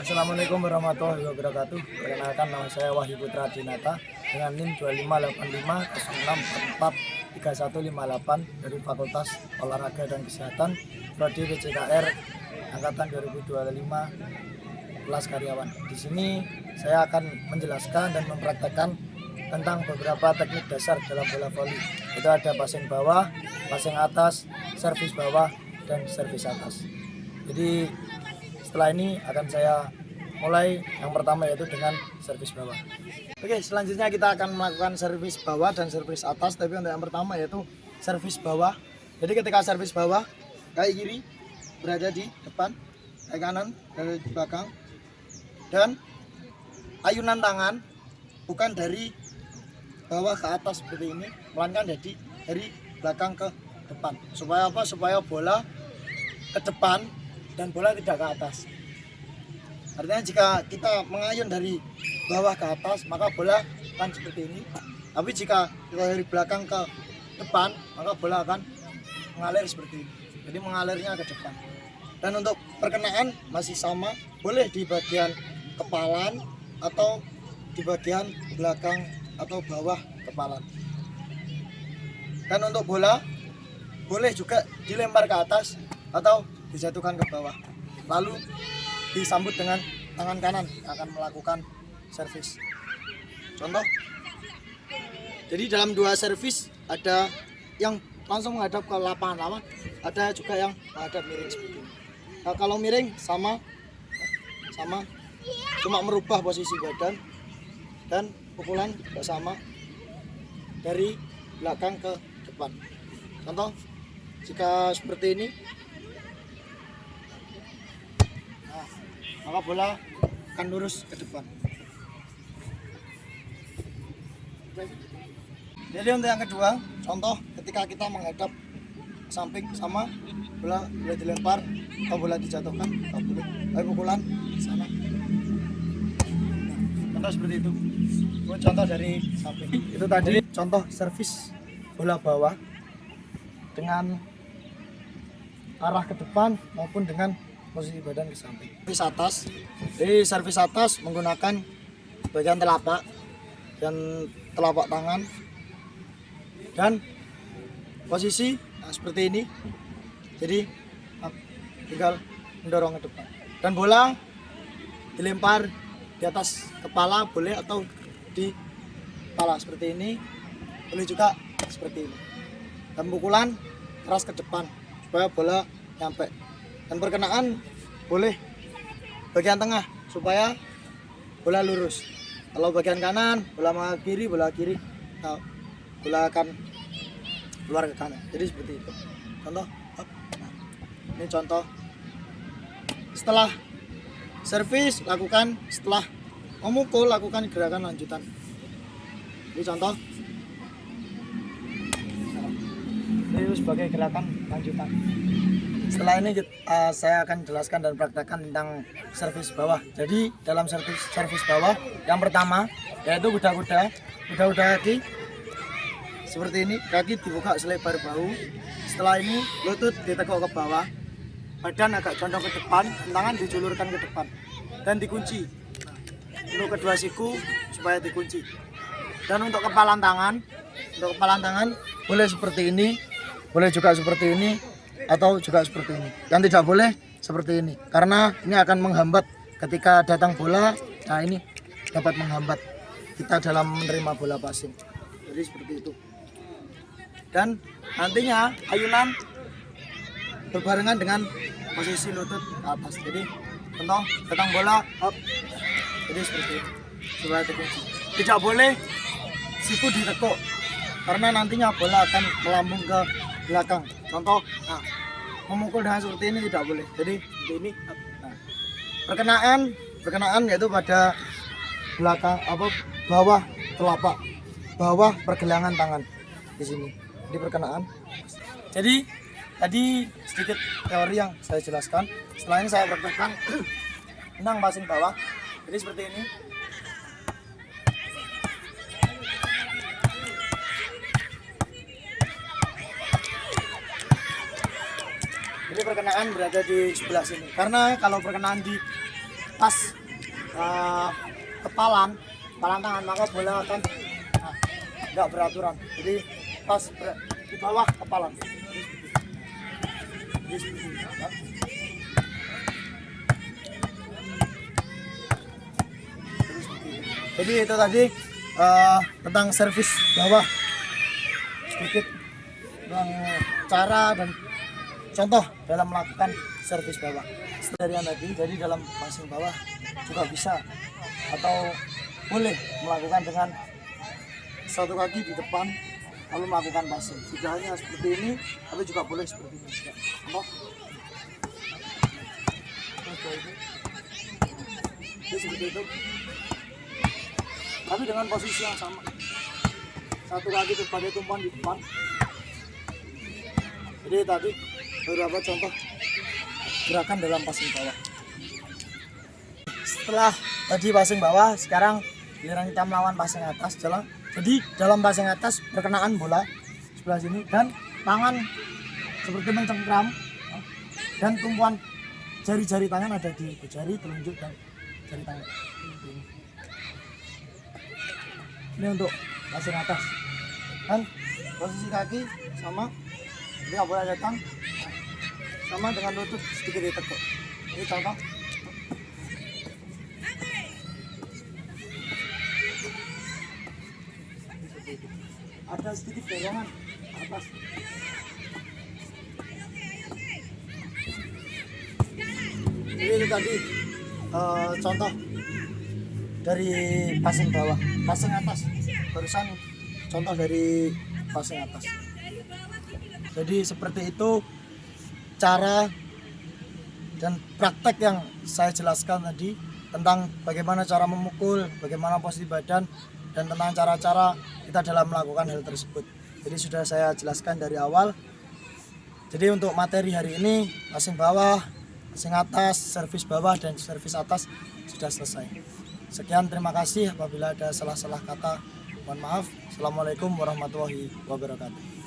Assalamualaikum warahmatullahi wabarakatuh. Perkenalkan, nama saya Wahyu Putra Dinata dengan NIM 2585 dari Fakultas Olahraga dan Kesehatan Prodi PCKR angkatan 2025 kelas karyawan. Di sini saya akan menjelaskan dan mempraktekkan tentang beberapa teknik dasar dalam bola voli. Itu ada passing bawah, passing atas, servis bawah, dan servis atas. Jadi setelah ini akan saya mulai yang pertama, yaitu dengan servis bawah. Oke, selanjutnya kita akan melakukan servis bawah dan servis atas. Tapi untuk yang pertama yaitu servis bawah. Jadi ketika servis bawah, kaki kiri berada di depan, kaki kanan berada di belakang, dan ayunan tangan bukan dari bawah ke atas seperti ini, melainkan dari belakang ke depan. Supaya apa? Supaya bola ke depan dan bola tidak ke atas. Artinya jika kita mengayun dari bawah ke atas, maka bola akan seperti ini. Tapi jika kita dari belakang ke depan, maka bola akan mengalir seperti ini. Jadi mengalirnya ke depan. Dan untuk perkenaan masih sama, boleh di bagian kepalan atau di bagian belakang atau bawah kepalan. Dan untuk bola boleh juga dilempar ke atas atau dijatuhkan ke bawah, lalu disambut dengan tangan kanan yang akan melakukan servis. Contoh, jadi dalam dua servis ada yang langsung menghadap ke lapangan lawan, ada juga yang menghadap miring seperti ini. Nah, kalau miring sama cuma merubah posisi badan, dan pukulan juga sama dari belakang ke depan. Contoh, jika seperti ini, maka bola akan lurus ke depan. Jadi untuk yang kedua, contoh ketika kita menghadap samping, sama bola boleh dilempar atau bola dijatuhkan, atau boleh pukulan sana. Contoh seperti itu. Contoh dari samping. Itu tadi contoh servis bola bawah dengan arah ke depan maupun dengan posisi badan ke samping. Servis atas, jadi servis atas menggunakan bagian telapak dan telapak tangan dan posisi seperti ini. Jadi tinggal mendorong ke depan dan bola dilempar di atas kepala boleh, atau di kepala seperti ini, boleh juga seperti ini. Dan pukulan keras ke depan supaya bola nyampe. Dan perkenaan boleh bagian tengah supaya bola lurus. Kalau bagian kanan, bola kiri, bola akan keluar ke kanan. Jadi seperti itu. Contoh, ini contoh. Setelah servis, lakukan. Setelah memukul, lakukan gerakan lanjutan. Ini contoh. Ini sebagai gerakan lanjutan. Setelah ini saya akan jelaskan dan praktekkan tentang servis bawah. Jadi dalam servis bawah, yang pertama yaitu kuda-kuda kaki seperti ini, kaki dibuka selebar bahu. Setelah ini lutut ditekuk ke bawah, badan agak condong ke depan, tangan dijulurkan ke depan dan dikunci. Untuk kedua siku supaya dikunci. Dan untuk kepalan tangan boleh seperti ini, boleh juga seperti ini, atau juga seperti ini. Yang tidak boleh seperti ini, karena ini akan menghambat ketika datang bola. Nah, ini dapat menghambat kita dalam menerima bola passing. Jadi seperti itu. Dan nantinya ayunan berbarengan dengan posisi lutut ke atas. Jadi contoh datang bola, hop. Jadi seperti itu. Supaya dikunci. Tidak boleh siku ditekuk, karena nantinya bola akan melambung ke belakang. Contoh, memukul dengan seperti ini tidak boleh. Jadi seperti ini. Nah, perkenaan yaitu pada belakang bawah telapak, bawah pergelangan tangan di sini. Di perkenaan. Jadi tadi sedikit teori yang saya jelaskan. Setelah ini saya praktekkan tentang passing bawah. Jadi seperti ini. Jadi perkenaan berada di sebelah sini. Karena kalau perkenaan di pas kepalan tangan, maka bola akan nggak beraturan. Jadi pas di bawah kepalan. Jadi itu tadi tentang servis bawah, sedikit tentang cara dan contoh dalam melakukan servis bawah. Dari yang tadi, jadi dalam passing bawah juga bisa atau boleh melakukan dengan satu kaki di depan lalu melakukan passing. Tidak hanya seperti ini, tapi juga boleh seperti ini. Contoh. Jadi seperti itu. Tapi dengan posisi yang sama. Satu kaki sebagai tumpuan di depan. Jadi tadi beberapa contoh gerakan dalam passing bawah. Setelah tadi passing bawah, sekarang giliran kita melawan passing atas. Jadi dalam passing atas perkenaan bola sebelah sini dan tangan seperti mencengkram dan tumpuan jari-jari tangan ada di jari telunjuk dan jari tangan. Ini untuk passing atas. Dan posisi kaki sama, jadi nggak boleh datang sama dengan lutut sedikit ditekuk. Ini contoh. Ada sedikit dorongan atas. Jadi itu tadi contoh dari passing bawah, passing atas. Barusan contoh dari passing atas. Jadi seperti itu cara dan praktek yang saya jelaskan tadi tentang bagaimana cara memukul, bagaimana posisi badan, dan tentang cara-cara kita dalam melakukan hal tersebut. Jadi sudah saya jelaskan dari awal. Jadi untuk materi hari ini, passing bawah, passing atas, servis bawah, dan servis atas sudah selesai. Sekian, terima kasih. Apabila ada salah-salah kata, mohon maaf. Assalamualaikum warahmatullahi wabarakatuh.